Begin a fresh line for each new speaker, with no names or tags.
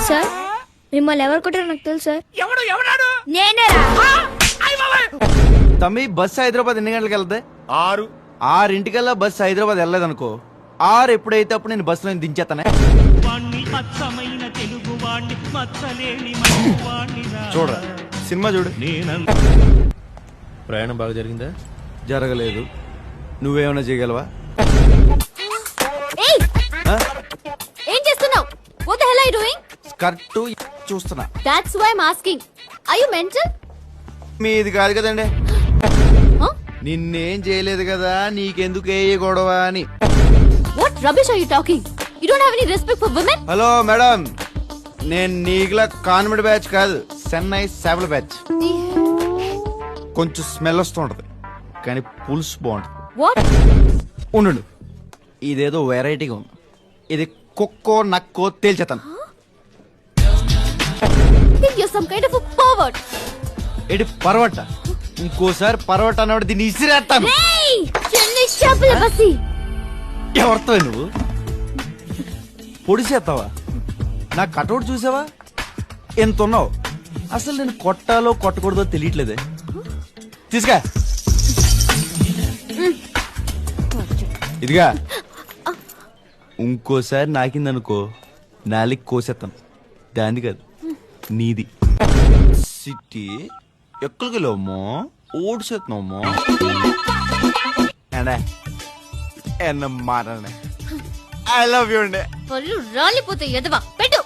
Sir మిమ్మల్ని ఎవరు కొట్టారో నాకు తెలుసు సార్.
ఎవడు ఎవడాడు?
నేనేరా.
తమ్మి బస్సు హైదరాబాద్ ఎన్ని గంటలకు వెళ్తాయి?
6.
6:00కల్లా బస్సు హైదరాబాద్ వెళ్ళలేదనుకో, 6 ఎప్పుడైతే అప్పుడు నేను బస్సులో దించేస్తానే. చూడరా సినిమా చూడు.
ప్రయాణం బాగా జరిగిందా?
జరగలేదు. నువ్వేమైనా చేయగలవా?
ఏయ్, ఏం చేస్తున్నావు? What the hell are you doing?
Skirt చూస్తున్నా.
That's why I'm asking. Are you mental?
మీది కాదు కదండి.
Huh?
నిన్నేం చేయలేదు కదా, నీకెందుకు ఏ గొడవ అని.
What rubbish are you talking? You don't have any respect for women?
Hello madam, నేను నీకులా కాన్వెంట్ బ్యాచ్ కాదు, చెన్నై సేవల బ్యాచ్. కొంచెం స్మెల్ వస్తూ ఉంటది కానీ పులుసు బాగుంటది.
What?
ఉండు, ఇదేదో వెరైటీగా ఉంది. ఇది కుక్కో నక్కో తేల్చేతాను.
Think you're some kind of a pervert.
ఇది పర్వట. ఇంకోసారి పర్వట అన్నవాడు దీన్ని ఇసిరేస్తాను.
Hey! చెన్నై చేపల బస్సి.
ఎవరితో నువ్వు పొడిసేస్తావా? నా కటౌట్ చూసావా? ఎంత ఉన్నావు? అసలు నేను కొట్టాలో కొట్టకూడదో తెలియట్లేదే. తీసుకా ఇదిగా. ఇంకోసారి నాకిందనుకో నాలికి కోసేస్తాను. దాన్ని కాదు నీది. సిటీ ఎక్కడికెళ్ళావమ్మో? ఓడిసేస్తున్నావమ్మో. అండే ఎన్న మాట ఐ లవ్ యూ అండి.
పళ్ళు రాలిపోతాయి ఎదవా. పెట్టు.